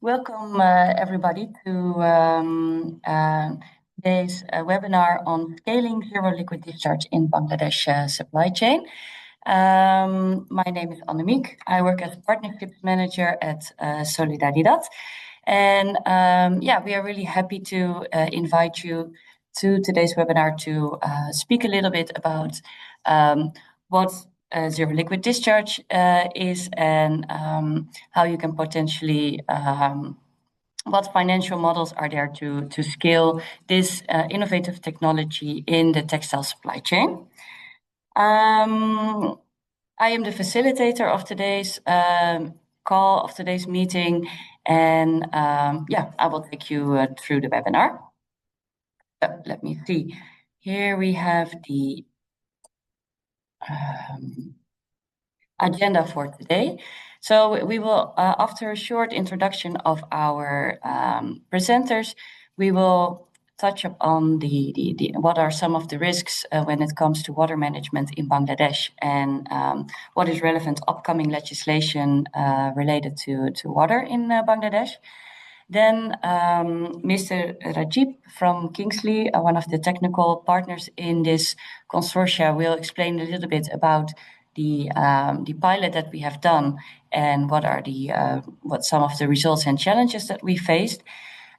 Welcome, everybody, to today's webinar on scaling zero liquid discharge in Bangladesh supply chain. My name is Annemiek. I work as Partnerships Manager at Solidaridad. And we are really happy to invite you to today's webinar to speak a little bit about what zero liquid discharge is and how you can potentially what financial models are there to scale this innovative technology in the textile supply chain. I am the facilitator of today's call, of today's meeting, and I will take you through the webinar. Let me see. Here we have the agenda for today. So we will, after a short introduction of our presenters, we will touch upon what are some of the risks when it comes to water management in Bangladesh and what is relevant upcoming legislation related to water in Bangladesh. Then Mr. Rajib from Kingsley, one of the technical partners in this consortia, will explain a little bit about the pilot that we have done and what are what some of the results and challenges that we faced.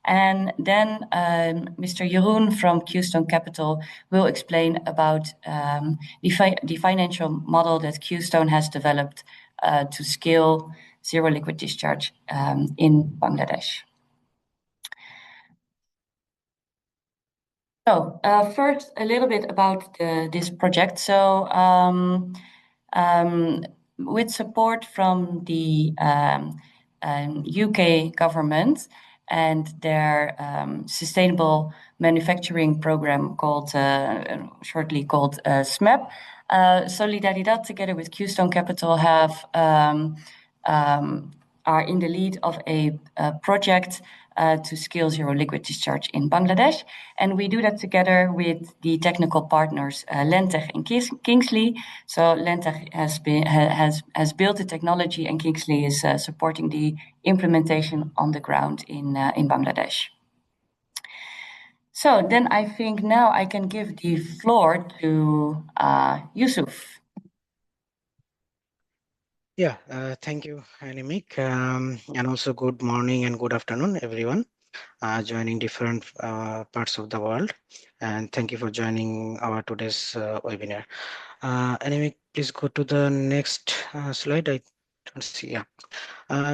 And then Mr. Jeroen from Keystone Capital will explain about the financial model that Keystone has developed to scale zero liquid discharge in Bangladesh. So first, a little bit about this project. So with support from the UK government and their sustainable manufacturing program called, shortly called SMAP, Solidaridad together with Keystone Capital are in the lead of a project to scale zero liquid discharge in Bangladesh. And we do that together with the technical partners Lentech and Kingsley. So Lentech has built the technology and Kingsley is supporting the implementation on the ground in Bangladesh. So then I think now I can give the floor to Yusuf. Yeah, thank you, Annemiek, and also good morning and good afternoon, everyone joining different parts of the world. And thank you for joining our today's webinar. Annemiek, please go to the next slide. I don't see. Yeah.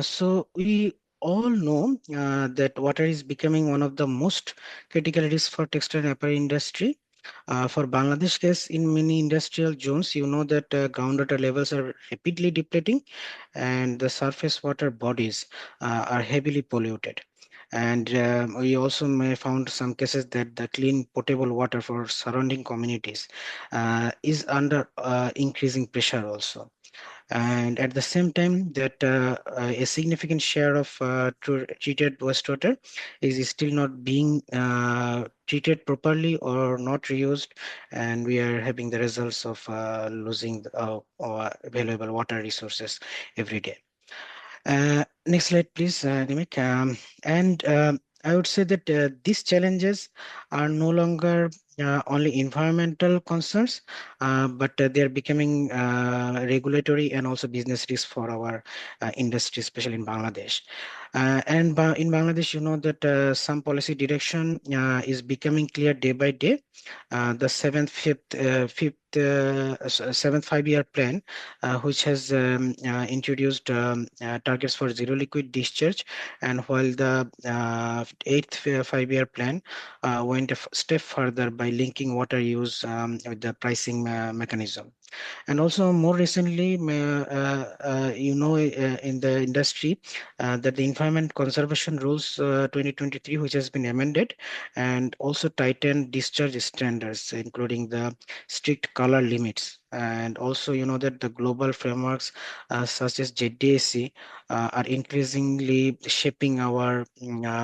So we all know that water is becoming one of the most critical risks for textile and apparel industry. For Bangladesh case, in many industrial zones, you know that groundwater levels are rapidly depleting and the surface water bodies are heavily polluted. And we also may found some cases that the clean potable water for surrounding communities is under increasing pressure also. And at the same time that a significant share of treated wastewater is still not being treated properly or not reused, and we are having the results of losing available water resources every day. Next slide, please, Nimik. I would say that these challenges are no longer only environmental concerns, but they are becoming regulatory and also business risks for our industry, especially in Bangladesh. In Bangladesh, you know that some policy direction is becoming clear day by day. The seventh 5-year plan, which has introduced targets for zero liquid discharge, and while the eighth 5-year plan went a step further by linking water use with the pricing mechanism. And also more recently, you know, in the industry that the Environment Conservation Rules 2023, which has been amended, and also tightened discharge standards, including the strict color limits. And also, you know, that the global frameworks such as JDSC are increasingly shaping our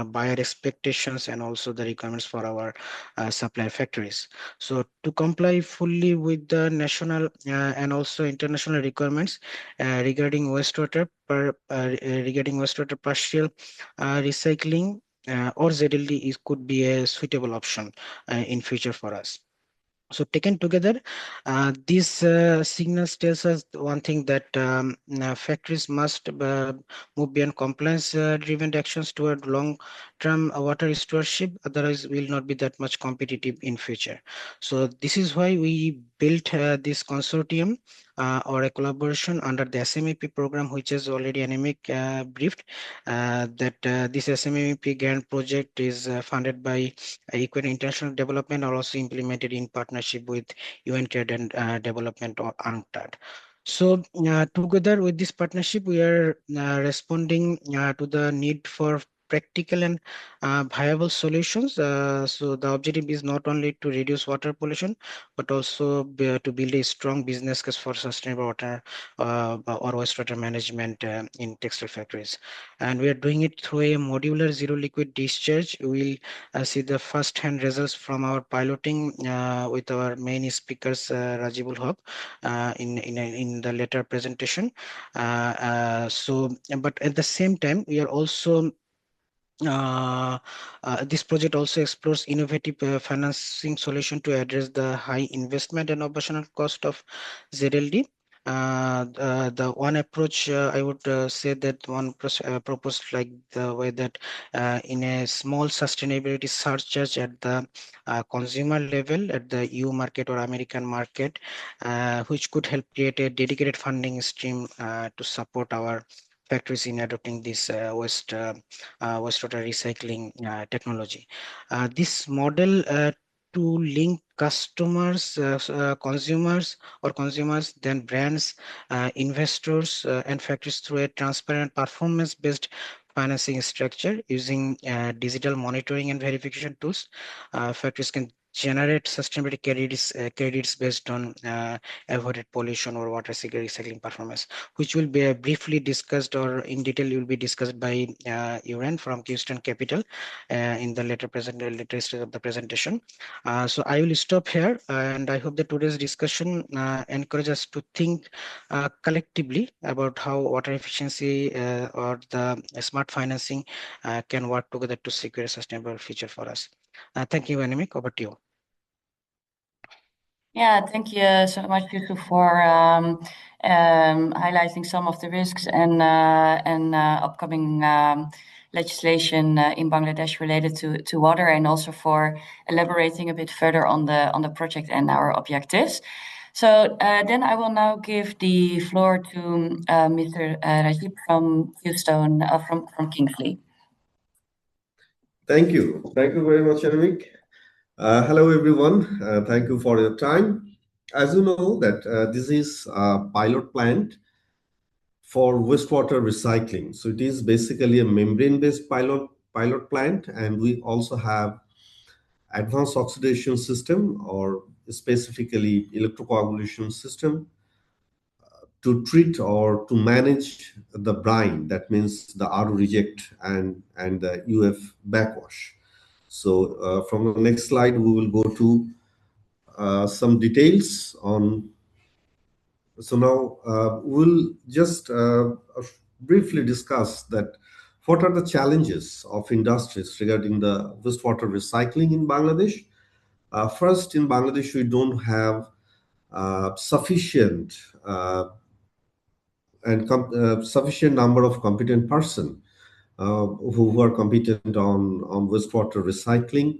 buyer expectations and also the requirements for our supply factories. So to comply fully with the national and also international requirements regarding wastewater partial recycling or ZLD could be a suitable option in future for us. So taken together, these signals tells us one thing that factories must move beyond compliance-driven actions toward long-term water stewardship. Otherwise, we will not be that much competitive in future. So this is why we built this consortium or a collaboration under the SMEP program, which is already anemic briefed. That this SMEP grant project is funded by Equity International Development are also implemented in partnership with UN Trade and Development or UNCTAD. So together with this partnership, we are responding to the need for practical and viable solutions. So the objective is not only to reduce water pollution, but also to build a strong business case for sustainable water or wastewater management in textile factories. And we are doing it through a modular zero liquid discharge. We'll see the first-hand results from our piloting with our main speakers, Rajibul Haq, in the later presentation. But at the same time, we are also this project also explores innovative financing solution to address the high investment and operational cost of ZLD. The one approach I would say that proposed like the way that in a small sustainability surcharge at the consumer level at the EU market or American market, which could help create a dedicated funding stream to support our factories in adopting this wastewater recycling technology. This model to link consumers, then brands, investors, and factories through a transparent performance-based financing structure using digital monitoring and verification tools. Factories can generate sustainability credits based on avoided pollution or water recycling performance, which will be briefly discussed or in detail will be discussed by Uran from Houston Capital in the later stage of the presentation. So I will stop here, and I hope that today's discussion encourages us to think collectively about how water efficiency or the smart financing can work together to secure a sustainable future for us. Thank you, Animik. Over to you. Yeah, thank you so much, Yusuf, for highlighting some of the risks and upcoming legislation in Bangladesh related to water, and also for elaborating a bit further on the project and our objectives. So then I will now give the floor to Mr. Rajib from Houston, from Kingsley. Thank you. Thank you very much, Anamik. Hello, everyone. Thank you for your time. As you know, that this is a pilot plant for wastewater recycling. So it is basically a membrane-based pilot plant, and we also have advanced oxidation system, or specifically electrocoagulation system, to treat or to manage the brine. That means the RO reject and the UF backwash. So from the next slide, we will go to some details on. So now we'll just briefly discuss that what are the challenges of industries regarding the wastewater recycling in Bangladesh. First, in Bangladesh, we don't have sufficient sufficient number of competent person who are competent on wastewater recycling.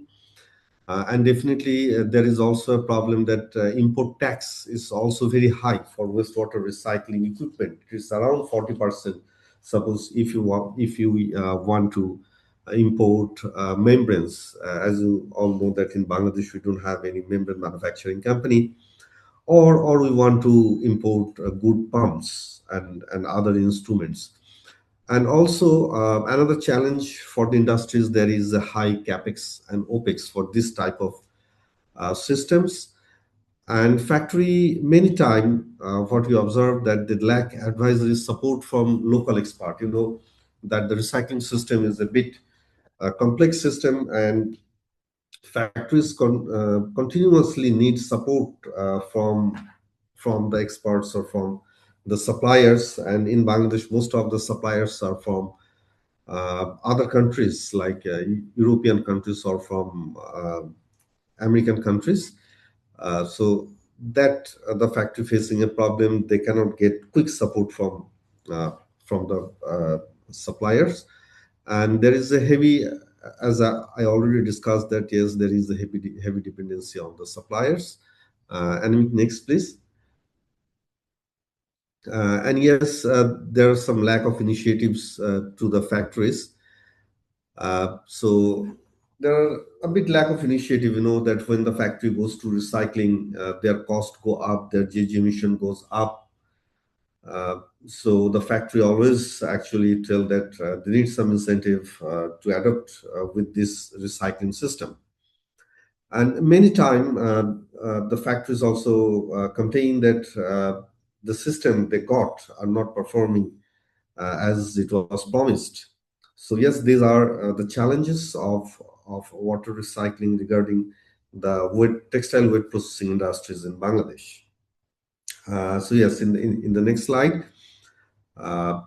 And definitely there is also a problem that import tax is also very high for wastewater recycling equipment. It is around 40%. Suppose if you want to import membranes, as you all know that in Bangladesh we don't have any membrane manufacturing company, or we want to import good pumps and other instruments. And also another challenge for the industry is there is a high capex and opex for this type of systems. And factory many time what we observe that they lack advisory support from local expert. You know that the recycling system is a bit complex system, and factories continuously need support from the experts or from the suppliers. And in Bangladesh, most of the suppliers are from other countries like European countries or from American countries. So that the factory facing a problem, they cannot get quick support uh, from the suppliers, and there is a heavy, as I already discussed, that yes, there is a heavy dependency on the suppliers. And next, please. And yes, there are some lack of initiatives to the factories. So there are a bit lack of initiative, that when the factory goes to recycling, their cost go up, their GHG emission goes up. So the factory always actually tell that they need some incentive to adopt with this recycling system. And many time the factories also complain that the system they got are not performing as it was promised. So yes, these are the challenges of water recycling regarding the textile wet processing industries in Bangladesh. So yes, in the next slide, uh,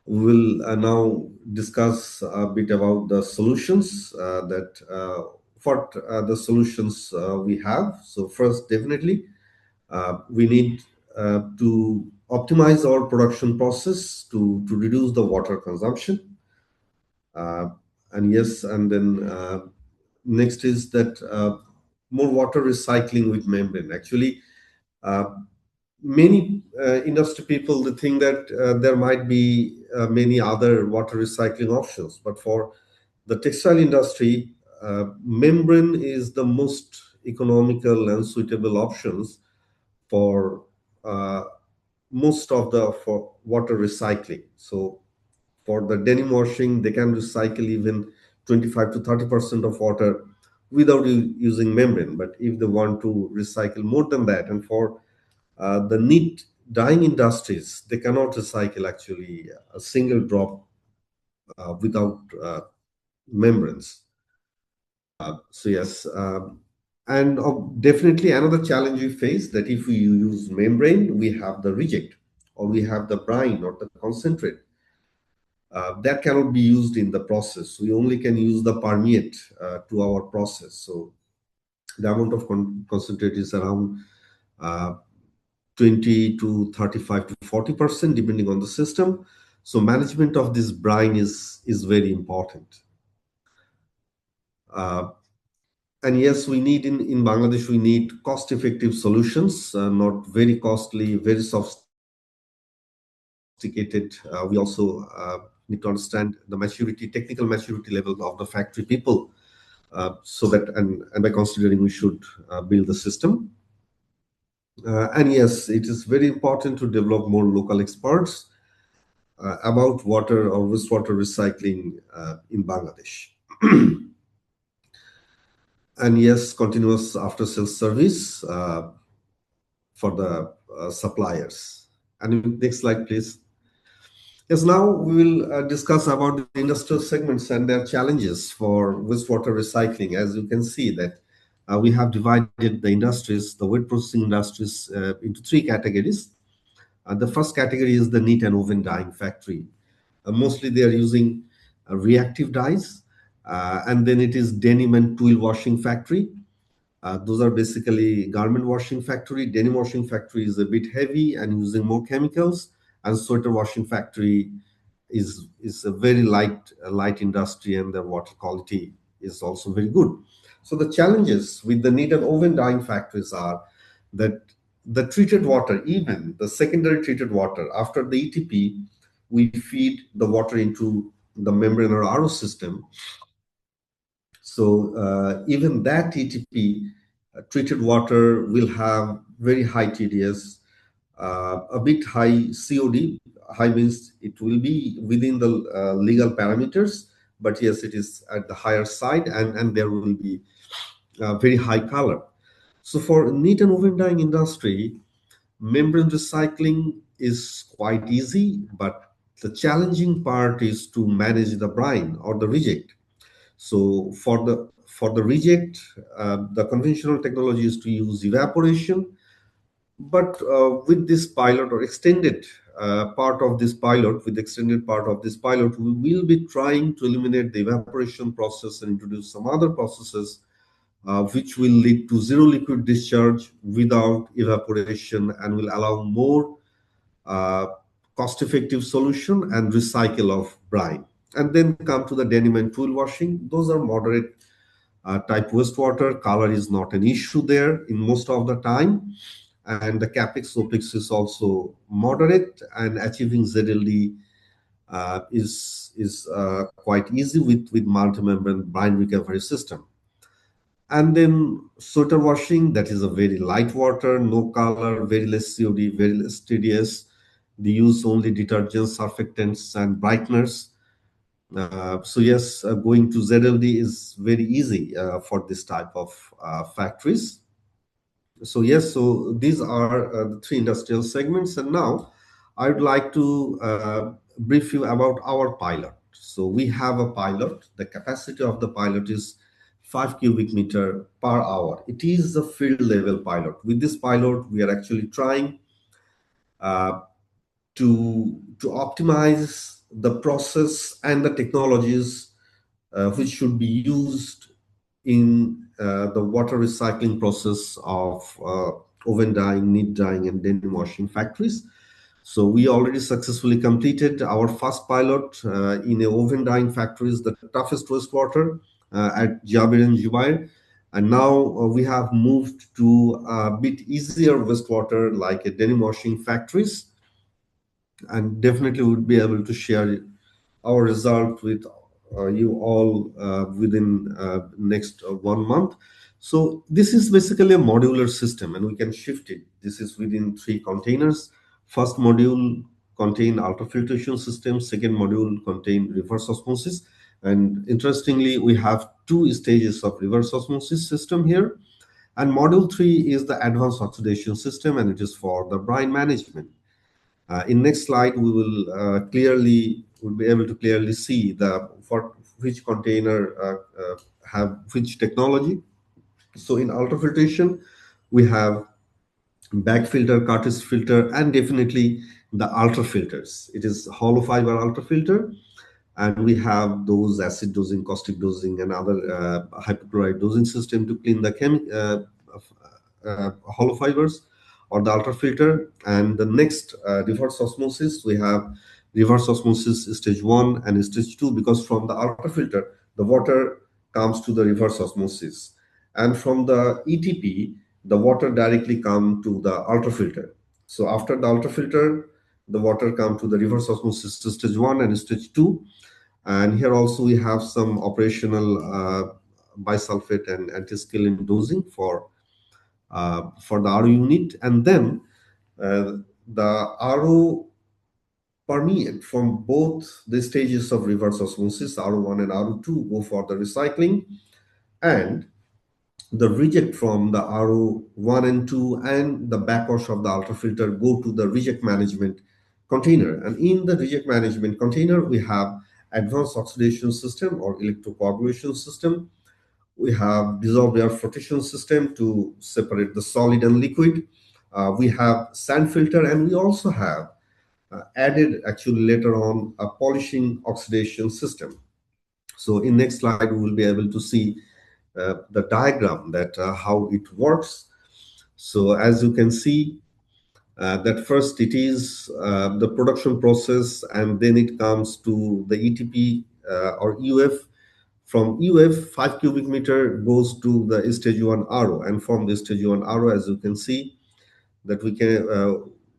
we will now discuss a bit about the solutions that what the solutions we have. So first, definitely, we need to optimize our production process to reduce the water consumption. Uh, and yes, and then next is that more water recycling with membrane. Actually, uh, many industry people they think that there might be many other water recycling options, but for the textile industry, membrane is the most economical and suitable options for uh, most of the for water recycling. So for the denim washing, they can recycle even 25 to 30% of water without using membrane. But if they want to recycle more than that, and for the knit dyeing industries, they cannot recycle actually a single drop without membranes. So yes, and definitely another challenge we face that if we use membrane, we have the reject, or we have the brine or the concentrate. That cannot be used in the process. We only can use the permeate to our process. So the amount of concentrate is around uh, 20 to 35 to 40%, depending on the system. So management of this brine is very important. Uh, and yes, we need in Bangladesh, we need cost-effective solutions, not very costly, very sophisticated. We also need to understand the maturity, technical maturity level of the factory people, so that and by considering we should build the system. And yes, it is very important to develop more local experts about water or wastewater recycling in Bangladesh. And yes, continuous after sales service for the suppliers. And next slide, please. Yes, now we will discuss about the industrial segments and their challenges for wastewater recycling. As you can see that we have divided the industries, the wet processing industries, into three categories. The first category is the knit and woven dyeing factory. Mostly they are using reactive dyes, and then it is denim and twill washing factory. Those are basically garment washing factory. Denim washing factory is a bit heavy and using more chemicals, and sweater washing factory is a very light industry, and the water quality is also very good. So the challenges with the knit and woven dyeing factories are that the treated water, even the secondary treated water, after the ETP, we feed the water into the membrane or RO system. So even that ETP treated water will have very high TDS, a bit high COD. High means it will be within the legal parameters, but yes, it is at the higher side, and there will be very high color. So for knit and woven dyeing industry, membrane recycling is quite easy, but the challenging part is to manage the brine or the reject. So for the reject, the conventional technology is to use evaporation, But with this pilot or extended part of this pilot, we will be trying to eliminate the evaporation process and introduce some other processes which will lead to zero liquid discharge without evaporation and will allow more uh, cost-effective solution and recycle of brine. And then come to the denim and tool washing. Those are moderate type wastewater. Color is not an issue there in most of the time. And the capex opex is also moderate, and achieving ZLD is quite easy with multi-membrane brine recovery system. And then sweater washing, that is a very light water, no color, very less COD, very less TDS. They use only detergents, surfactants, and brighteners. So yes, going to ZLD is very easy for this type of factories. So yes, so these are the three industrial segments. And now I would like to brief you about our pilot. So we have a pilot. The capacity of the pilot is 5 cubic meter per hour. It is a field level pilot. With this pilot, we are actually trying uh, to optimize the process and the technologies which should be used in the water recycling process of oven dyeing, knit dyeing, and denim washing factories. So we already successfully completed our first pilot in a oven dyeing factories, the toughest wastewater at Jabir and Jubair. And now we have moved to a bit easier wastewater like a denim washing factories, and definitely would be able to share our result with you all within next 1 month. So this is basically a modular system, and we can shift it. This is within 3 containers. First module contain ultrafiltration system. Second module contain reverse osmosis. And interestingly, we have 2 stages of reverse osmosis system here. And module 3 is the advanced oxidation system, and it is for the brine management. In next slide, we will be able to clearly see the for which container have which technology. So in ultrafiltration, we have back filter, cartridge filter, and definitely the ultrafilters. It is hollow fiber ultrafilter, and we have those acid dosing, caustic dosing, and other hypochlorite dosing system to clean the hollow fibers or the ultrafilter. And the next reverse osmosis, we have reverse osmosis stage 1 and stage 2, because from the ultrafilter, the water comes to the reverse osmosis. And from the ETP, the water directly come to the ultrafilter. So after the ultrafilter, the water come to the reverse osmosis stage 1 and stage 2. And here also we have some operational bisulfate and antiscaline dosing for the RO unit. And then the RO permeate from both the stages of reverse osmosis, RO1 and RO2, go for the recycling, and the reject from the RO1 and 2 and the backwash of the ultrafilter go to the reject management container. And in the reject management container, we have advanced oxidation system or electrocoagulation system. We have dissolved air flotation system to separate the solid and liquid. We have sand filter, and we also have added actually later on a polishing oxidation system. So in next slide, we will be able to see the diagram that how it works. So as you can see, that first it is the production process, and then it comes to the ETP or UF. From UF, 5 cubic meter goes to the stage 1 RO, and from the stage 1 RO, as you can see, that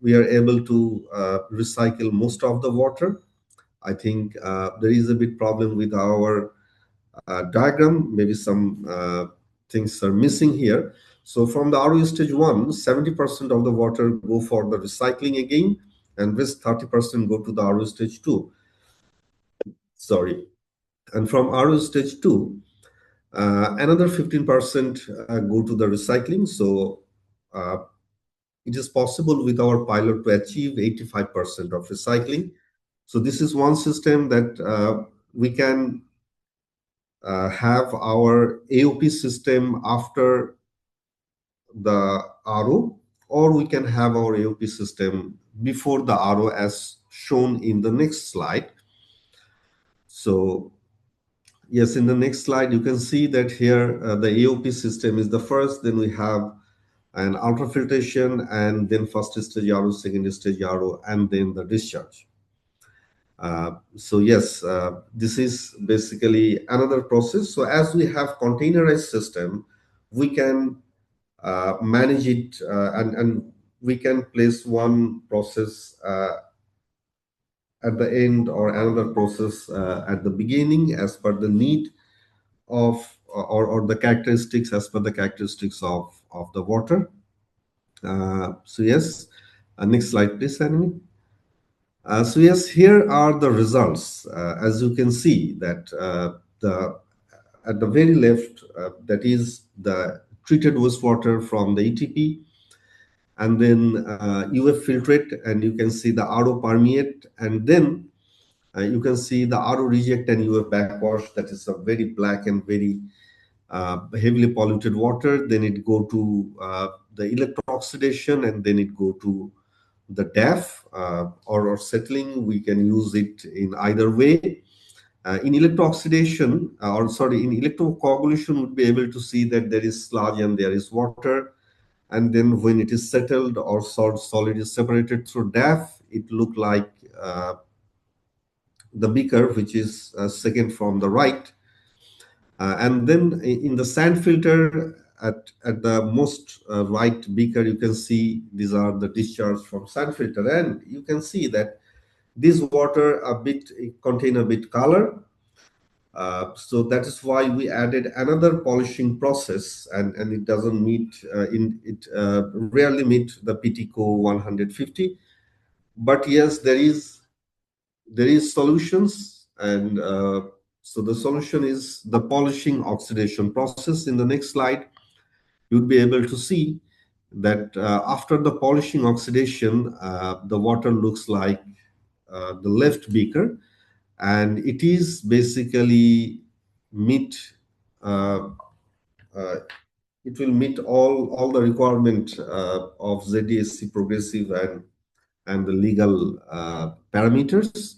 we are able to recycle most of the water. I think there is a bit problem with our diagram. Maybe some things are missing here. So from the RO stage 1, 70% of the water go for the recycling again, and this 30% go to the RO stage 2. Sorry. And from RO stage 2, another 15% go to the recycling. So it is possible with our pilot to achieve 85% of recycling. So this is one system that we can have our AOP system after the RO, or we can have our AOP system before the RO as shown in the next slide. So yes, in the next slide, you can see that here the AOP system is the first, then we have an ultrafiltration, and then first stage RO, second stage RO, and then the discharge. So yes, this is basically another process. So as we have containerized system, we can manage it and we can place one process at the end or another process at the beginning as per the need of or the characteristics as per the characteristics of the water. So yes, next slide please, Annie. So yes, here are the results. As you can see that the at the very left, that is the treated wastewater from the ETP, and then UF filtrate, and you can see the RO permeate, and then you can see the RO reject and UF backwash. That is a very black and very heavily polluted water. Then it go to the electro-oxidation, and then it go to the DAF or settling. We can use it in either way. In electro-oxidation, or sorry, in electrocoagulation, would be able to see that there is sludge and there is water. And then when it is settled or solid is separated through DAF, it look like the beaker, which is second from the right. And then in the sand filter at the most right beaker, you can see these are the discharge from sand filter, and you can see that this water contain a bit color. So that is why we added another polishing process, and it doesn't meet rarely meet the PTCO 150. But yes, there is solutions, and so the solution is the polishing oxidation process. In the next slide, you'll be able to see that after the polishing oxidation, the water looks like the left beaker, and it is basically meet uh, uh, it will meet all the requirement of ZDSC progressive and the legal parameters.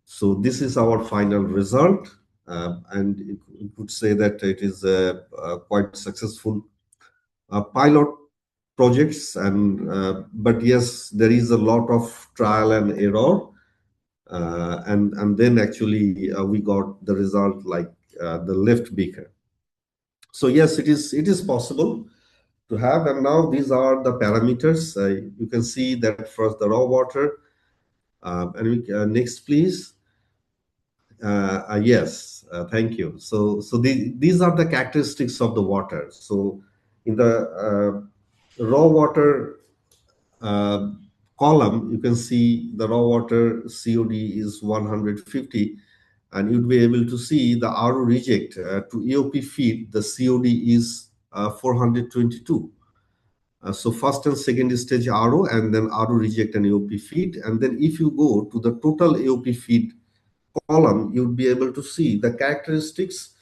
So this is our final result, and you could say that it is a quite successful pilot projects, and but yes, there is a lot of trial and error, and then actually we got the result like the left beaker. So yes, it is possible to have, and now these are the parameters. You can see that first the raw water, next please. Yes, thank you. So these are the characteristics of the water. So in the raw water uh, column, you can see the raw water COD is 150, and you'd be able to see the RO reject to AOP feed, the COD is 422. So first and second stage RO, and then RO reject and AOP feed. And then if you go to the total AOP feed column, you'll be able to see the characteristics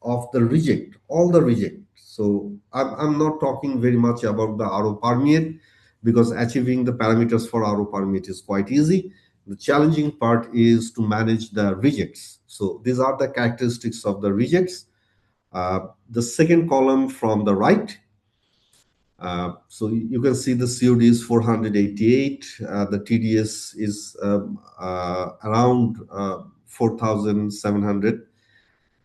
of the reject, all the reject. So I'm not talking very much about the RO permeate, because achieving the parameters for RO permeate is quite easy. The challenging part is to manage the rejects. So these are the characteristics of the rejects. The second column from the right, so you can see the COD is 488. The TDS is around 4,700.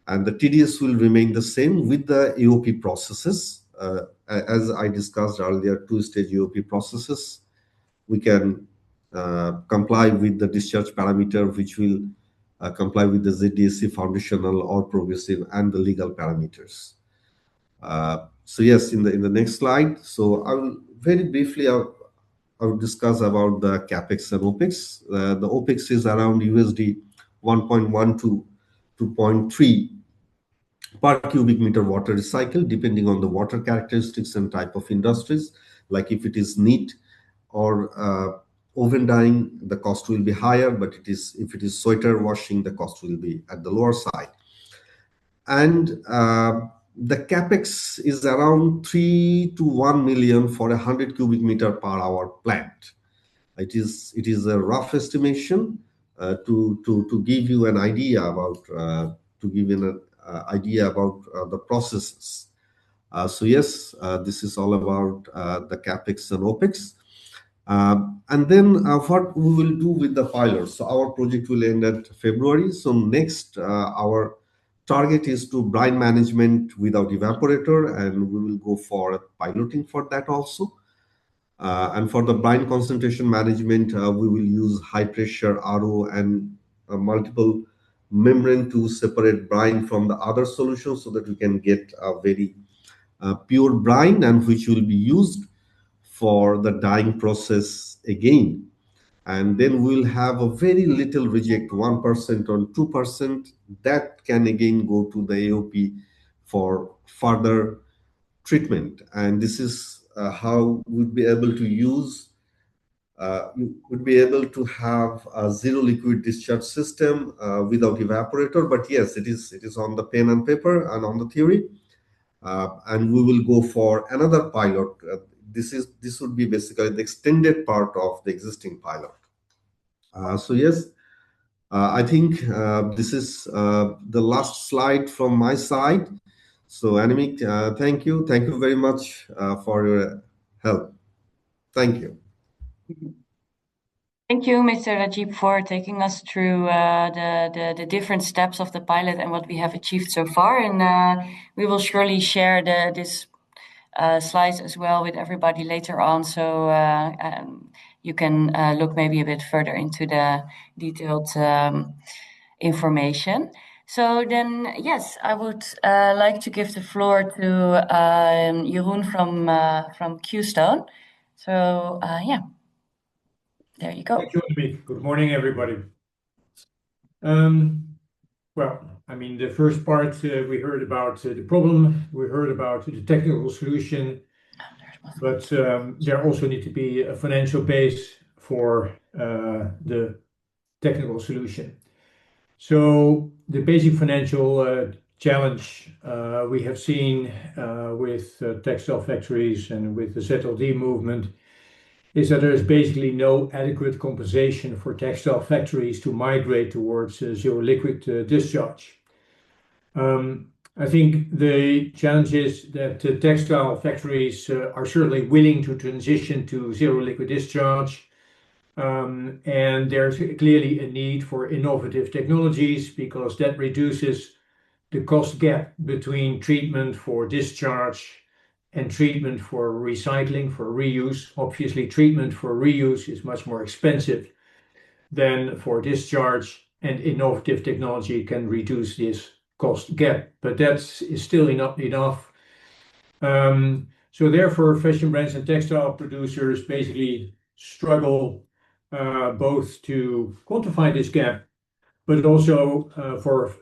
And the TDS will remain the same with the AOP processes. As I discussed earlier, two-stage AOP processes. We can comply with the discharge parameter, which will comply with the ZDSC foundational or progressive and the legal parameters. So yes, in the next slide. So I will very briefly I will discuss about the capex and opex. The opex is around USD 1.1 to 2.3 per cubic meter water recycled, depending on the water characteristics and type of industries. Like if it is neat or oven dyeing, the cost will be higher, but if it is sweater washing, the cost will be at the lower side. And the capex is around 3 to 1 million for a 100 cubic meter per hour plant. It is a rough estimation to give you an idea about the processes. So yes, this is all about the capex and opex. And then what we will do with the pilot. So our project will end at February. So next, our target is to brine management without evaporator, and we will go for piloting for that also. And for the brine concentration management, we will use high pressure RO and multiple membrane to separate brine from the other solutions so that we can get a very pure brine, and which will be used for the dyeing process again. And then we'll have a very little reject, 1% or 2%, that can again go to the AOP for further treatment. And this is how we'd be able to use, you would be able to have a zero liquid discharge system without evaporator. But yes, it is on the pen and paper and on the theory. And we will go for another pilot. This would be basically the extended part of the existing pilot. So yes, I think this is the last slide from my side. So Annemiek, thank you very much for your help. Thank you. Thank you, Mr. Rajib, for taking us through the different steps of the pilot and what we have achieved so far. And we will surely share this slides as well with everybody later on, so you can look maybe a bit further into the detailed information. So then, yes, I would like to give the floor to Jeroen from Qstone. So yeah. There you go. Thank you, Annemiek. Good morning, everybody. Well, I mean, the first part, we heard about the problem, we heard about the technical solution, but there also need to be a financial base for the technical solution. So the basic financial challenge we have seen with textile factories and with the ZLD movement is that there is basically no adequate compensation for textile factories to migrate towards zero liquid discharge. I think the challenge is that textile factories are certainly willing to transition to zero liquid discharge, and there's clearly a need for innovative technologies because that reduces the cost gap between treatment for discharge and treatment for recycling, for reuse. Obviously, treatment for reuse is much more expensive than for discharge, and innovative technology can reduce this cost gap, but that is still not enough. So therefore, fashion brands and textile producers basically struggle both to quantify this gap, but also for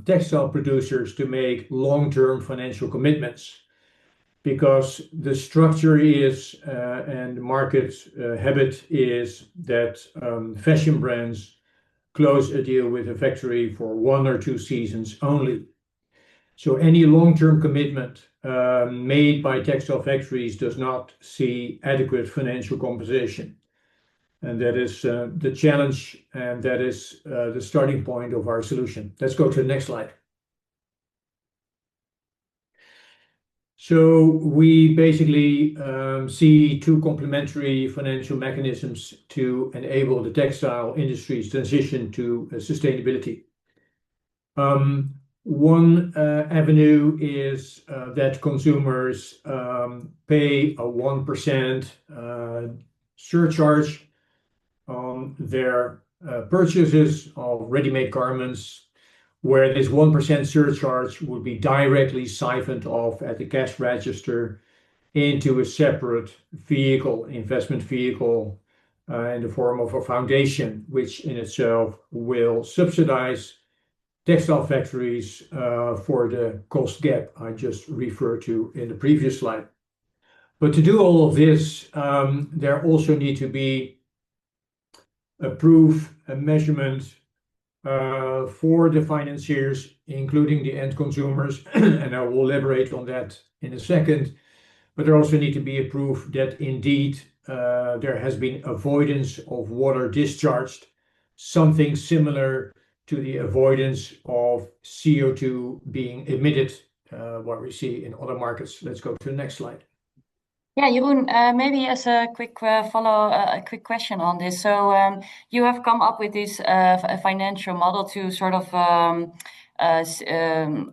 textile producers to make long-term financial commitments. Because the structure is and the market habit is that fashion brands close a deal with a factory for 1 or 2 seasons only. So any long-term commitment made by textile factories does not see adequate financial compensation. And that is the challenge, and that is the starting point of our solution. Let's go to the next slide. So we basically see 2 complementary financial mechanisms to enable the textile industry's transition to sustainability. One avenue is that consumers pay a 1% surcharge on their purchases of ready-made garments, where this 1% surcharge would be directly siphoned off at the cash register into a separate vehicle, investment vehicle, in the form of a foundation, which in itself will subsidize textile factories for the cost gap I just referred to in the previous slide. But to do all of this, there also need to be a proof, a measurement, for the financiers, including the end consumers, and I will elaborate on that in a second. But there also need to be a proof that indeed there has been avoidance of water discharged, something similar to the avoidance of CO2 being emitted, what we see in other markets. Let's go to the next slide. Yeah, Jeroen, maybe as a quick a quick question on this. So you have come up with this financial model to sort of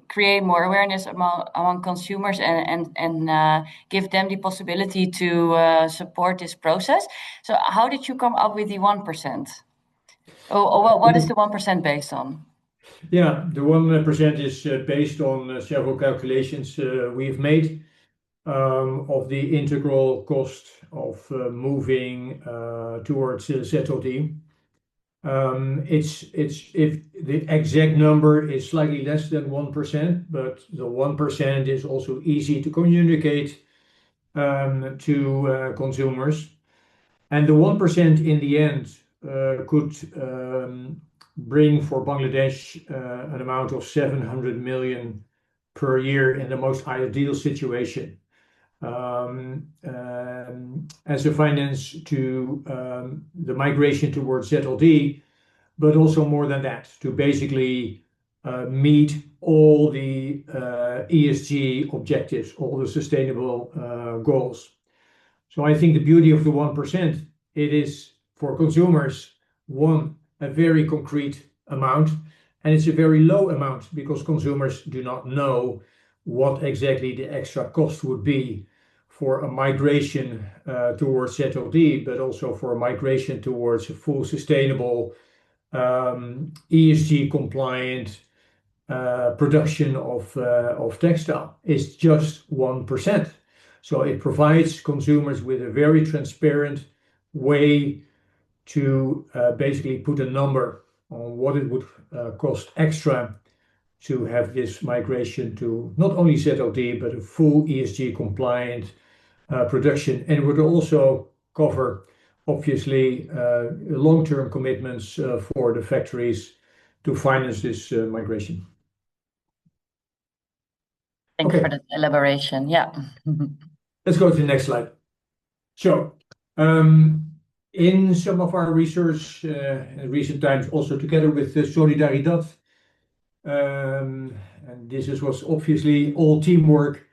create more awareness among consumers and give them the possibility to support this process. So how did you come up with the 1%? Or what is the 1% based on? Yeah, the 1% is based on several calculations we've made of the integral cost of moving towards ZLD. If the exact number is slightly less than 1%, but the 1% is also easy to communicate to consumers. And the 1% in the end could bring for Bangladesh an amount of 700 million per year in the most ideal situation. As a finance to the migration towards ZLD, but also more than that, to basically meet all the ESG objectives, all the sustainable goals. So I think the beauty of the 1%, it is for consumers, a very concrete amount, and it's a very low amount because consumers do not know what exactly the extra cost would be for a migration towards ZLD, but also for a migration towards a full sustainable ESG compliant production of textile. It's just 1%. So it provides consumers with a very transparent way to basically put a number on what it would cost extra to have this migration to not only ZLD, but a full ESG compliant production. And it would also cover, obviously, long-term commitments for the factories to finance this migration. Thank you for that elaboration. Yeah. Let's go to the next slide. So, in some of our research in recent times, also together with Solidaridad, and this was obviously all teamwork.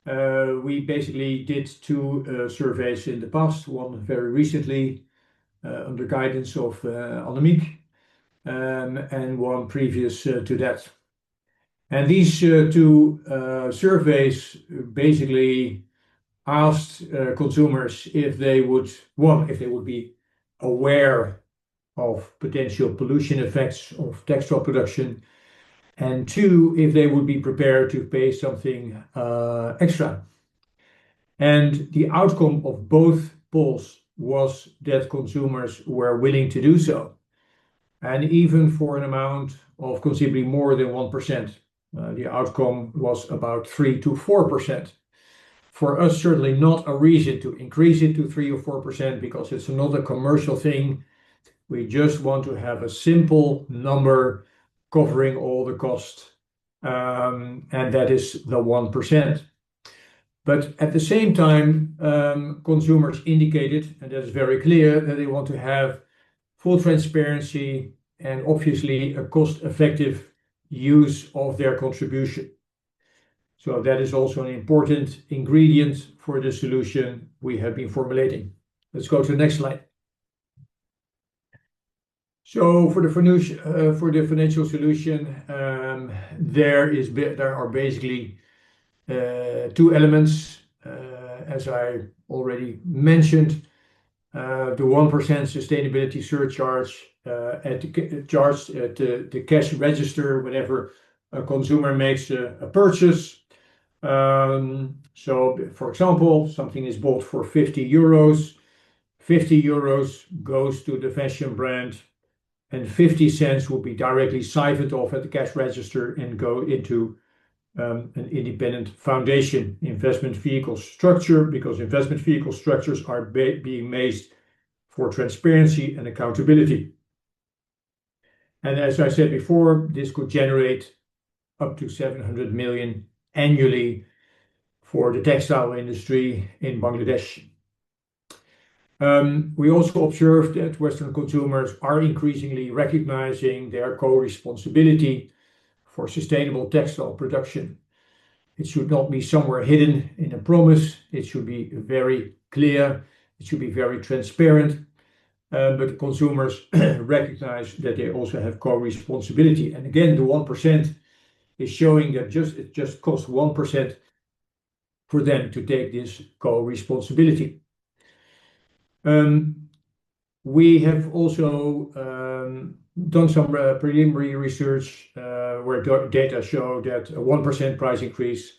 We basically did two surveys in the past, one very recently under guidance of Annemiek, and one previous to that. And these two surveys basically asked consumers if they would, one, if they would be aware of potential pollution effects of textile production, and two, if they would be prepared to pay something extra. And the outcome of both polls was that consumers were willing to do so, and even for an amount of considerably more than 1%. The outcome was about 3 to 4%. For us, certainly not a reason to increase it to 3 or 4% because it's not a commercial thing. We just want to have a simple number covering all the costs, and that is the 1%. But at the same time, consumers indicated, and that is very clear, that they want to have full transparency and obviously a cost-effective use of their contribution. So that is also an important ingredient for the solution we have been formulating. Let's go to the next slide. So for the financial solution, there are basically two elements, as I already mentioned. The 1% sustainability surcharge charged at the cash register whenever a consumer makes a purchase. So, for example, something is bought for 50 euros. 50 euros goes to the fashion brand, and 50 cents will be directly siphoned off at the cash register and go into an independent foundation investment vehicle structure, because investment vehicle structures are being made for transparency and accountability. And as I said before, this could generate up to 700 million annually for the textile industry in Bangladesh. We also observed that Western consumers are increasingly recognizing their co-responsibility for sustainable textile production. It should not be somewhere hidden in a promise. It should be very clear. It should be very transparent. But consumers recognize that they also have co-responsibility. And again, the 1% is showing that it just costs 1% for them to take this co-responsibility. We have also done some preliminary research where data show that a 1% price increase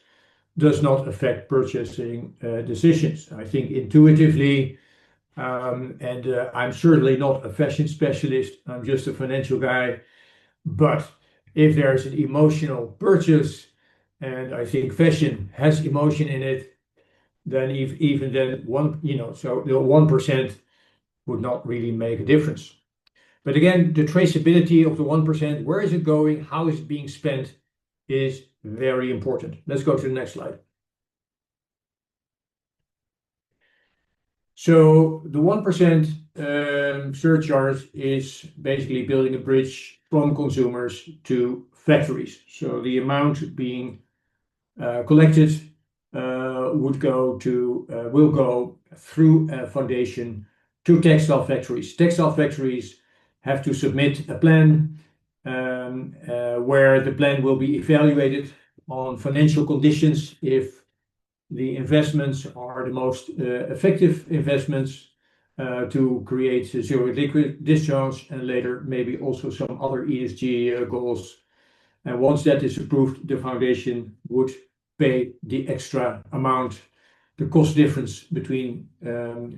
does not affect purchasing decisions. I think intuitively, and I'm certainly not a fashion specialist, I'm just a financial guy, but if there's an emotional purchase, and I think fashion has emotion in it, then even then so the 1% would not really make a difference. But again, the traceability of the 1%, where is it going, how is it being spent, is very important. Let's go to the next slide. So the 1% surcharge is basically building a bridge from consumers to factories. So the amount being collected will go through a foundation to textile factories. Textile factories have to submit a plan where the plan will be evaluated on financial conditions if the investments are the most effective investments to create zero liquid discharge and later maybe also some other ESG goals. And once that is approved, the foundation would pay the extra amount, the cost difference between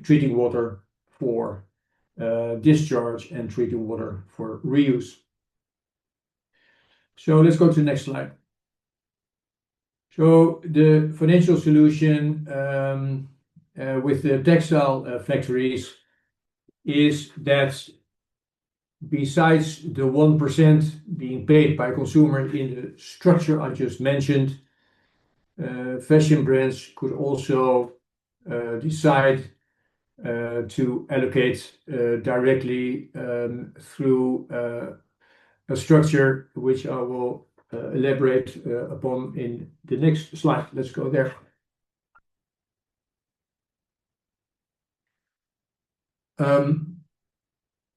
treating water for discharge and treating water for reuse. So let's go to the next slide. So the financial solution with the textile factories is that besides the 1% being paid by consumer in the structure I just mentioned, fashion brands could also decide to allocate directly through a structure which I will elaborate upon in the next slide. Let's go there.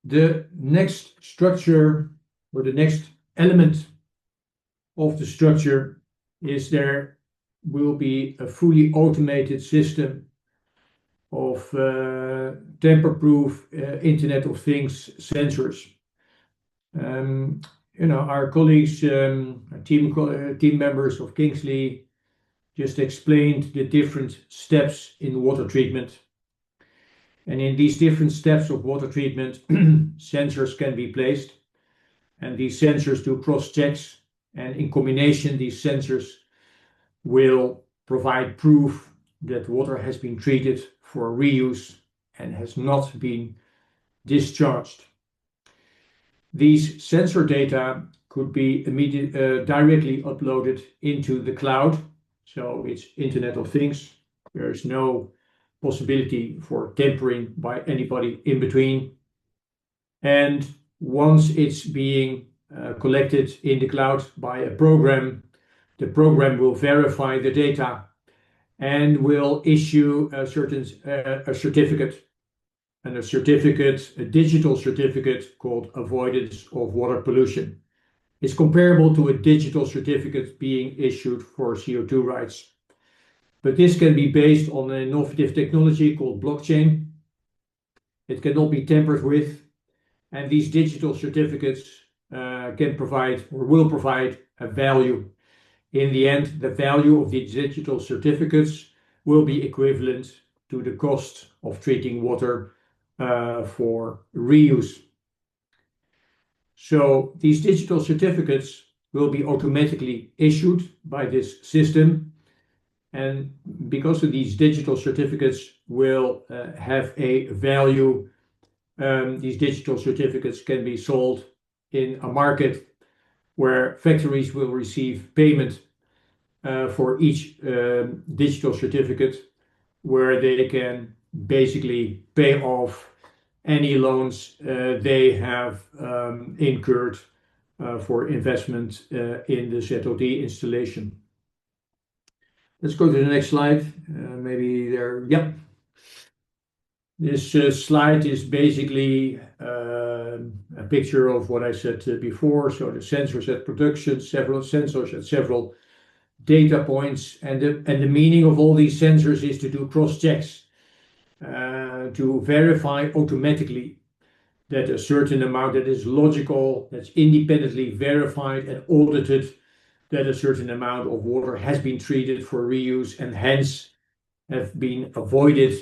The next structure or the next element of the structure is there will be a fully automated system of tamper-proof Internet of Things sensors. Our colleagues, team members of Kingsley just explained the different steps in water treatment. And in these different steps of water treatment, sensors can be placed, and these sensors do cross checks, and in combination, these sensors will provide proof that water has been treated for reuse and has not been discharged. These sensor data could be directly uploaded into the cloud, so it's Internet of Things. There is no possibility for tampering by anybody in between. And once it's being collected in the cloud by a program, the program will verify the data and will issue a certificate. And a digital certificate called avoidance of water pollution. It's comparable to a digital certificate being issued for CO2 rights. But this can be based on an innovative technology called blockchain. It cannot be tampered with, and these digital certificates can provide or will provide a value. In the end, the value of these digital certificates will be equivalent to the cost of treating water for reuse. So these digital certificates will be automatically issued by this system. And because of these digital certificates will have a value, these digital certificates can be sold in a market where factories will receive payment for each digital certificate, where they can basically pay off any loans they have incurred for investment in the ZOD installation. Let's go to the next slide. Maybe there, yep. This slide is basically a picture of what I said before. So the sensors at production, several sensors at several data points, and the meaning of all these sensors is to do cross checks, to verify automatically that a certain amount that is logical, that's independently verified and audited, that a certain amount of water has been treated for reuse and hence have been avoided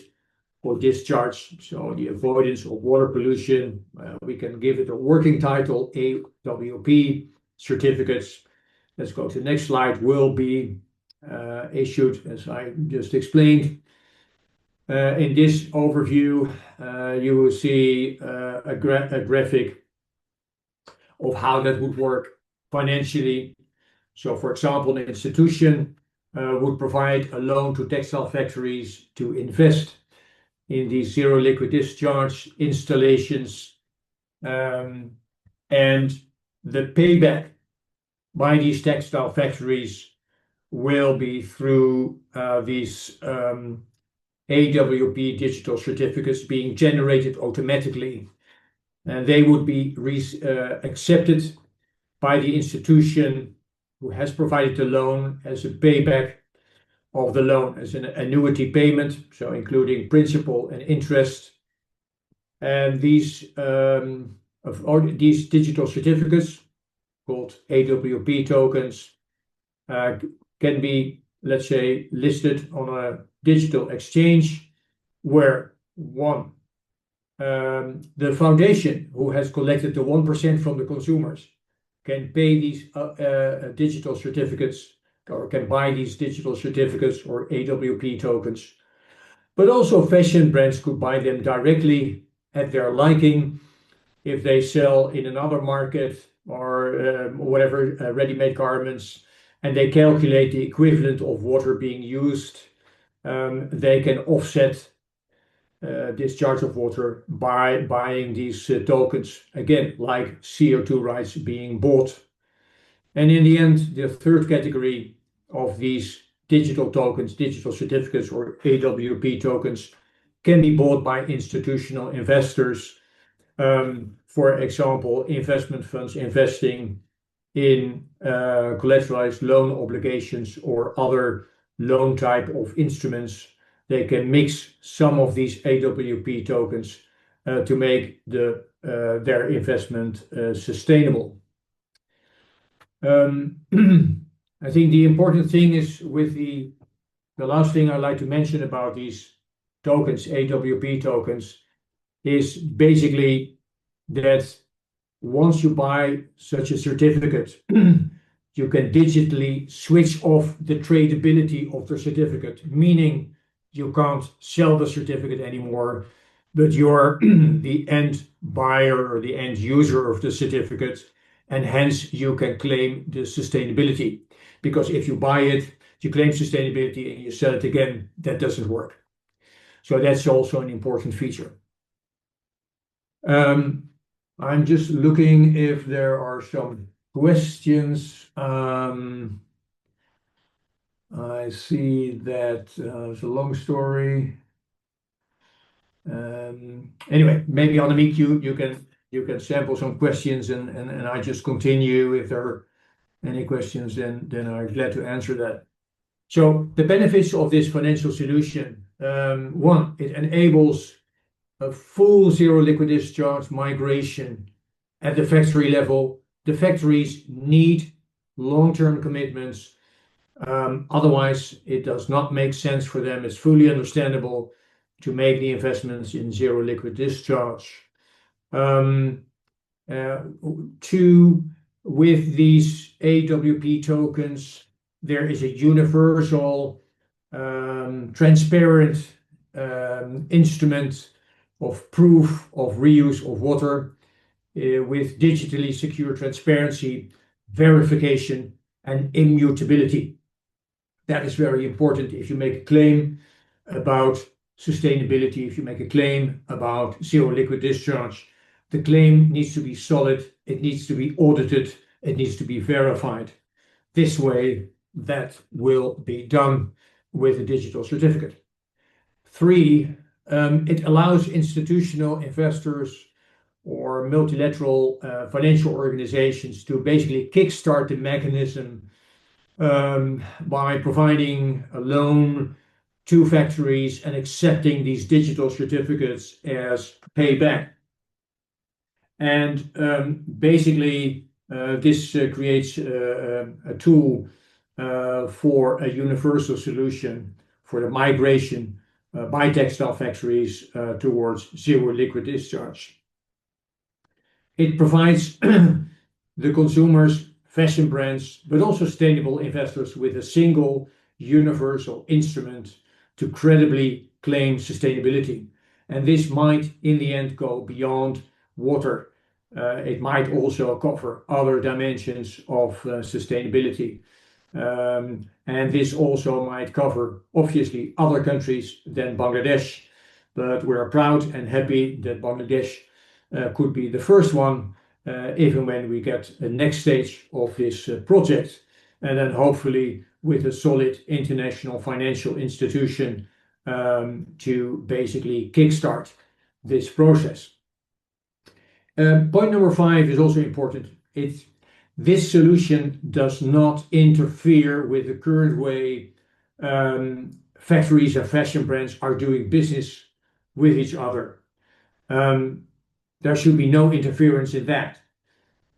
for discharge. So the avoidance of water pollution, we can give it a working title, AWP certificates. Let's go to the next slide, will be issued, as I just explained. In this overview, you will see a graphic of how that would work financially. So, for example, an institution would provide a loan to textile factories to invest in these zero liquid discharge installations, and the payback by these textile factories will be through these AWP digital certificates being generated automatically, and they would be accepted by the institution who has provided the loan as a payback of the loan, as an annuity payment, so including principal and interest. And these digital certificates, called AWP tokens, can be, let's say, listed on a digital exchange where the foundation who has collected the 1% from the consumers can pay these digital certificates, or can buy these digital certificates or AWP tokens. But also fashion brands could buy them directly at their liking if they sell in another market or whatever, ready-made garments, and they calculate the equivalent of water being used. They can offset discharge of water by buying these tokens, again, like CO2 rights being bought. And in the end, the third category of these digital tokens, digital certificates or AWP tokens, can be bought by institutional investors. For example, investment funds investing in collateralized loan obligations or other loan type of instruments. They can mix some of these AWP tokens to make their investment sustainable. I think the important thing is with the last thing I'd like to mention about these tokens, AWP tokens, is basically that once you buy such a certificate, you can digitally switch off the tradability of the certificate, meaning you can't sell the certificate anymore, but you're the end buyer or the end user of the certificate, and hence you can claim the sustainability. Because if you buy it, you claim sustainability and you sell it again, that doesn't work. So that's also an important feature. I'm just looking if there are some questions. I see that it's a long story. Anyway, maybe Annemiek, you can sample some questions and I just continue. If there are any questions, then I'm glad to answer that. So the benefits of this financial solution, one, it enables a full zero liquid discharge migration at the factory level. The factories need long-term commitments. Otherwise, it does not make sense for them. It's fully understandable to make the investments in zero liquid discharge. Two, with these AWP tokens, there is a universal, transparent instrument of proof of reuse of water. with digitally secure transparency, verification, and immutability. That is very important. If you make a claim about sustainability, if you make a claim about zero liquid discharge, the claim needs to be solid, it needs to be audited, it needs to be verified. This way, that will be done with a digital certificate. 3, it allows institutional investors or multilateral financial organizations to basically kickstart the mechanism by providing a loan to factories and accepting these digital certificates as payback. And basically, this creates a tool for a universal solution for the migration by textile factories towards zero liquid discharge. It provides the consumers, fashion brands, but also sustainable investors with a single universal instrument to credibly claim sustainability. And this might, in the end, go beyond water. It might also cover other dimensions of sustainability. And this also might cover, obviously, other countries than Bangladesh. But we're proud and happy that Bangladesh could be the first one, even when we get the next stage of this project. And then hopefully with a solid international financial institution to basically kickstart this process. Point number 5 is also important. This solution does not interfere with the current way factories and fashion brands are doing business with each other. There should be no interference in that.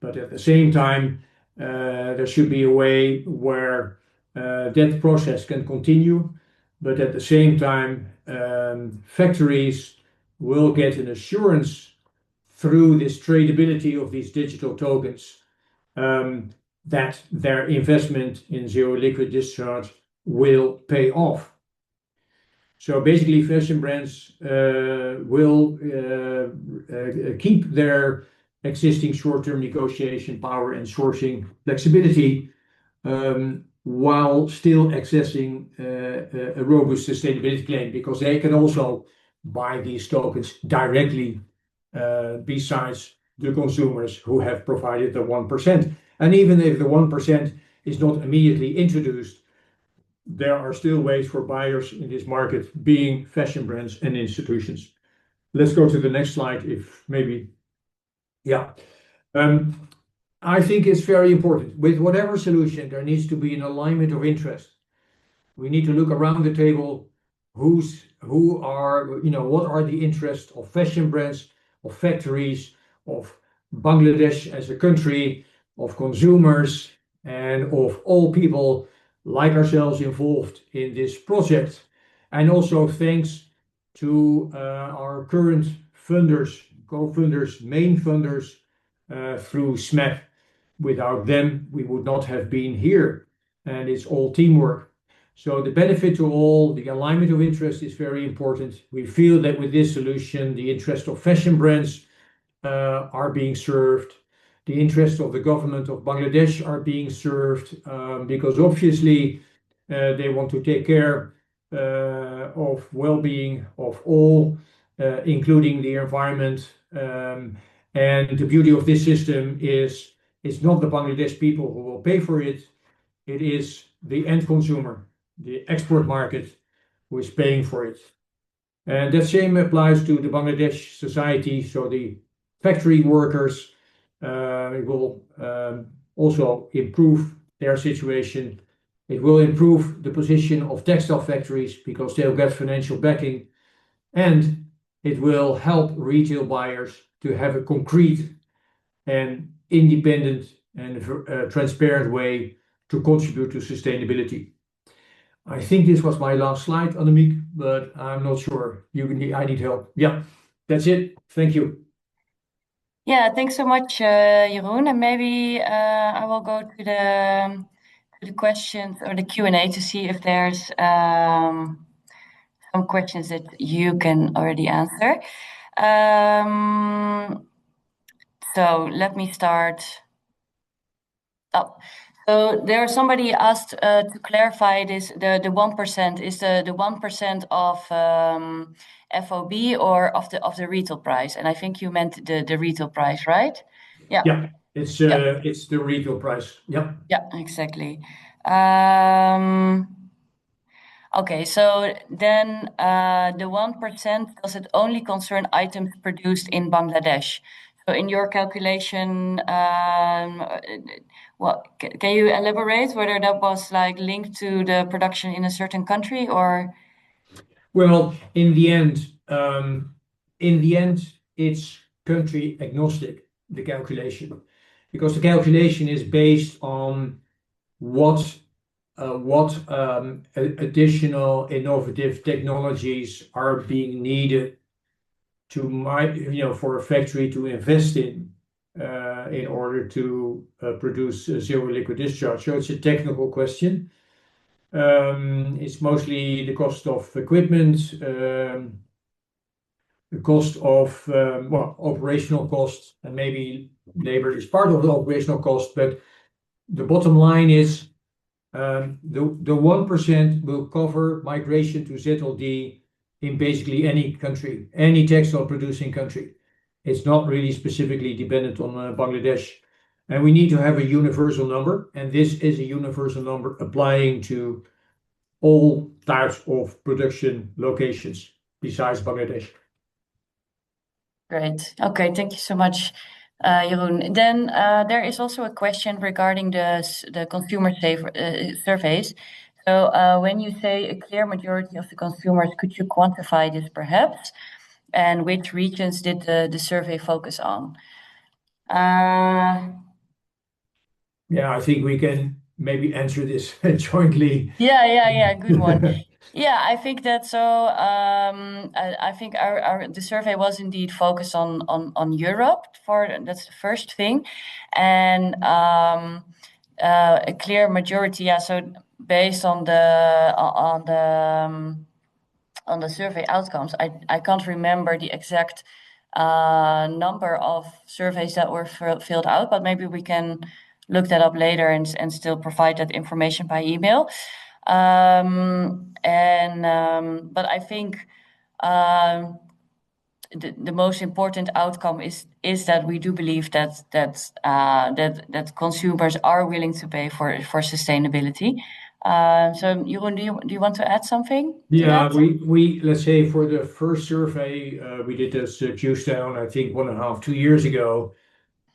But at the same time, there should be a way where that process can continue. But at the same time, factories will get an assurance through this tradability of these digital tokens that their investment in zero liquid discharge will pay off. So basically, fashion brands will keep their existing short-term negotiation power and sourcing flexibility while still accessing a robust sustainability claim, because they can also buy these tokens directly besides the consumers who have provided the 1%. And even if the 1% is not immediately introduced, there are still ways for buyers in this market, being fashion brands and institutions. Let's go to the next slide, if maybe. Yeah. I think it's very important. With whatever solution, there needs to be an alignment of interest. We need to look around the table, what are the interests of fashion brands, of factories, of Bangladesh as a country, of consumers, and of all people like ourselves involved in this project. And also thanks to our current funders, co-funders, main funders through SMEP. Without them, we would not have been here. And it's all teamwork. So the benefit to all, the alignment of interest is very important. We feel that with this solution, the interest of fashion brands are being served. The interests of the government of Bangladesh are being served because obviously they want to take care of well-being of all, including the environment. And the beauty of this system is it's not the Bangladesh people who will pay for it. It is the end consumer, the export market, who is paying for it. And that same applies to the Bangladesh society. So the factory workers, it will also improve their situation. It will improve the position of textile factories because they'll get financial backing. And it will help retail buyers to have a concrete and independent and transparent way to contribute to sustainability. I think this was my last slide, Annemiek, but I'm not sure. I need help. Yeah, that's it. Thank you. Yeah, thanks so much, Jeroen. And maybe I will go to the questions or the Q&A to see if there's some questions that you can already answer. So let me start. Oh, so there somebody asked to clarify this. The 1% is the 1% of FOB or of the retail price, and I think you meant the retail price, right? Yeah. Yeah, it's the retail price. Yeah. Yeah, exactly. Okay, so then the 1%, does it only concern items produced in Bangladesh? So in your calculation, can you elaborate whether that was like linked to the production in a certain country or? Well, in the end, it's country agnostic, the calculation, because the calculation is based on what additional innovative technologies are being needed for a factory to invest in order to produce zero liquid discharge. So it's a technical question. It's mostly the cost of equipment, the cost of operational costs, and maybe labor is part of the operational cost. But the bottom line is the 1% will cover migration to ZLD in basically any country, any textile producing country. It's not really specifically dependent on Bangladesh. And we need to have a universal number, and this is a universal number applying to all types of production locations besides Bangladesh. Great. Okay, thank you so much, Jeroen. Then there is also a question regarding the consumer surveys. So when you say a clear majority of the consumers, could you quantify this perhaps? And which regions did the survey focus on? Yeah, I think we can maybe answer this jointly. Yeah, good one. Yeah, I think that so. I think the survey was indeed focused on Europe. That's the first thing, and a clear majority. Yeah, so based on the survey outcomes, I can't remember the exact number of surveys that were filled out, but maybe we can look that up later and still provide that information by email. But I think the most important outcome is that we do believe that consumers are willing to pay for sustainability. So Jeroen, do you want to add something to that? We let's say for the first survey we did this Qstone, I think 1.5, 2 years ago.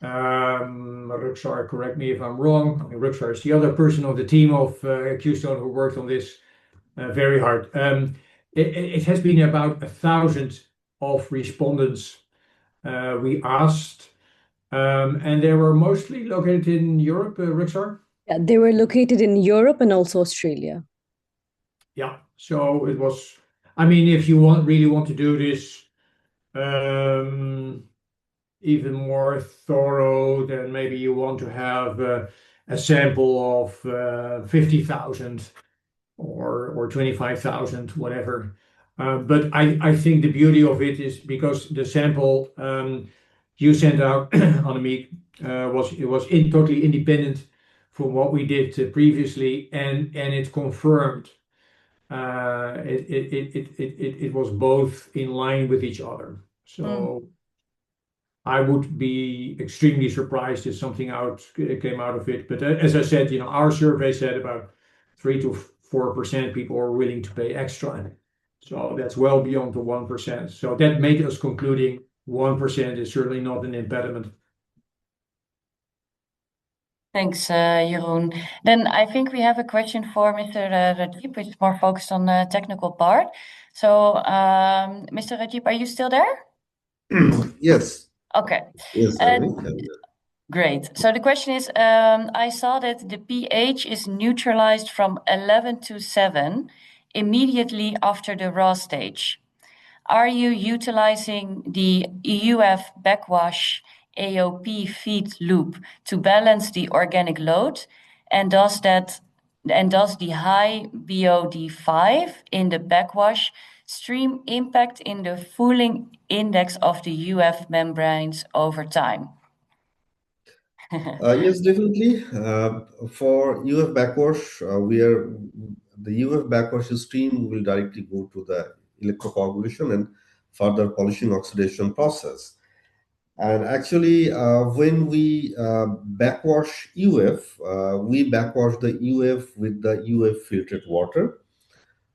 Ruxar, correct me if I'm wrong. Ruxar is the other person of the team of Qstone who worked on this very hard. It has been about 1,000 of respondents we asked, and they were mostly located in Europe, Ruxar? Yeah, they were located in Europe and also Australia. Yeah, so it was, I mean, if you really want to do this even more thorough, then maybe you want to have a sample of 50,000 or 25,000, whatever. But I think the beauty of it is because the sample you sent out, Annemiek, was totally independent from what we did previously, and it confirmed it was both in line with each other. So I would be extremely surprised if something came out of it. But as I said, our survey said about 3 to 4% people are willing to pay extra. So that's well beyond the 1%. So that made us concluding 1% is certainly not an impediment. Thanks, Jeroen. Then I think we have a question for Mr. Rajib, which is more focused on the technical part. So, Mr. Rajib, are you still there? Yes. Okay. Yes, Great. So the question is, I saw that the pH is neutralized from 11 to 7 immediately after the raw stage. Are you utilizing the EUF backwash AOP feed loop to balance the organic load? And does the high BOD5 in the backwash stream impact in the fouling index of the UF membranes over time? Yes, definitely. For UF backwash, the UF backwash stream will directly go to the electrocoagulation and further polishing oxidation process. And actually, when we backwash UF, we backwash the UF with the UF filtered water.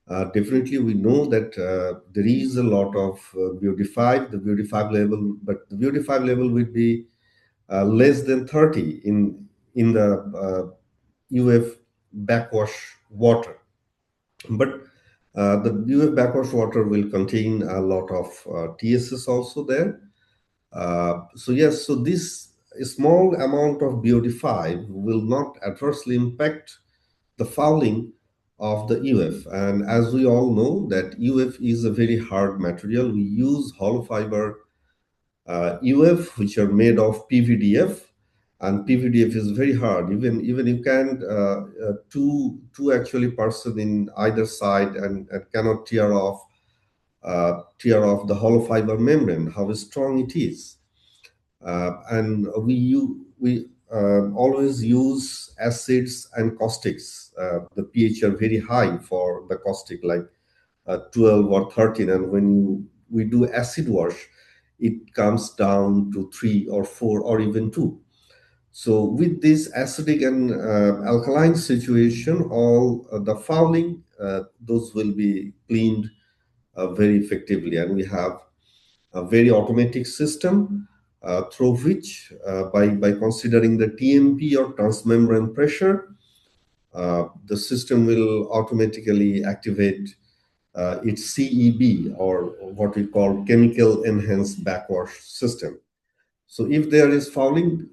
Definitely, we know that there is a lot of BOD5, the BOD5 level, but the BOD5 level will be less than 30 in the UF backwash water. But the UF backwash water will contain a lot of TSS also there. So yes, so this small amount of BOD5 will not adversely impact the fouling of the UF. And as we all know that UF is a very hard material. We use hollow fiber UF, which are made of PVDF, and PVDF is very hard. Even you can two actually person in either side and cannot tear off the hollow fiber membrane. How strong it is, and we always use acids and caustics. The pH are very high for the caustic, like 12 or 13, and we do acid wash, it comes down to 3 or 4 or even 2. So with this acidic and alkaline situation, all the fouling, those will be cleaned very effectively. And we have a very automatic system through which, by considering the TMP or transmembrane pressure, the system will automatically activate its CEB, or what we call chemical enhanced backwash system. So if there is fouling,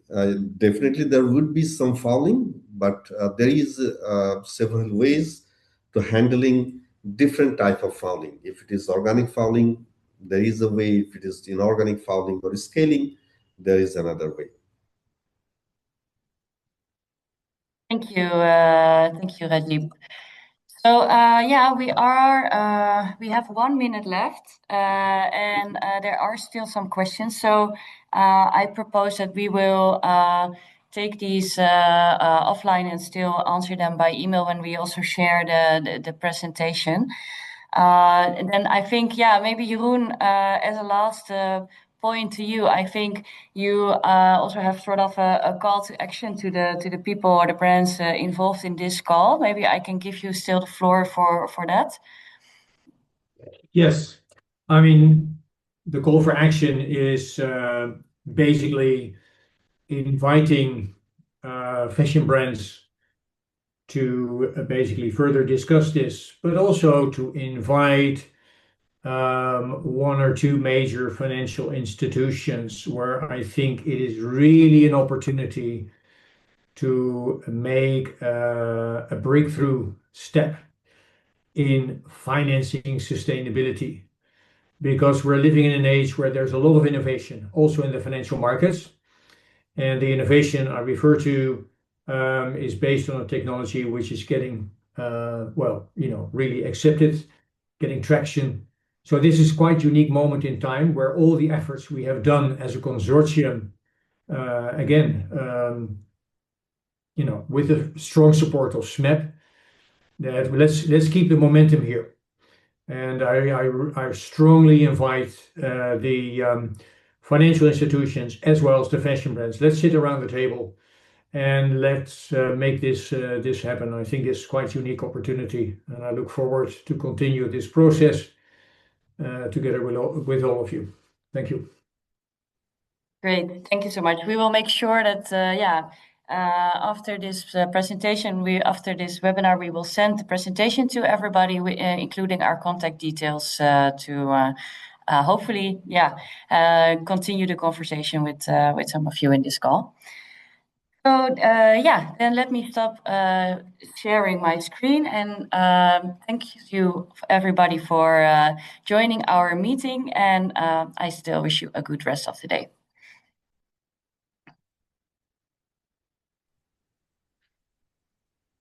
definitely there would be some fouling, but there is several ways to handling different type of fouling. If it is organic fouling, there is a way. If it is inorganic fouling or scaling, there is another way. Thank you, Rajib. So yeah, we have 1 minute left, and there are still some questions. So I propose that we will take these offline and still answer them by email when we also share the presentation. And then I think, yeah, maybe Jeroen, as a last point to you, I think you also have sort of a call to action to the people or the brands involved in this call. Maybe I can give you still the floor for that. Yes. I mean, the call for action is basically inviting fashion brands to basically further discuss this, but also to invite one or two major financial institutions where I think it is really an opportunity to make a breakthrough step in financing sustainability, because we're living in an age where there's a lot of innovation also in the financial markets. And the innovation I refer to is based on a technology which is getting, really accepted, getting traction. So this is quite unique moment in time where all the efforts we have done as a consortium, with the strong support of SMEP, that let's keep the momentum here. And I strongly invite the financial institutions as well as the fashion brands. Let's sit around the table and let's make this happen. I think it's quite a unique opportunity, and I look forward to continue this process together with all of you. Thank you. Great, thank you so much. We will make sure that after this presentation, after this webinar, we will send the presentation to everybody, including our contact details to hopefully, continue the conversation with some of you in this call. So then let me stop sharing my screen, and thank you everybody for joining our meeting, and I still wish you a good rest of the day.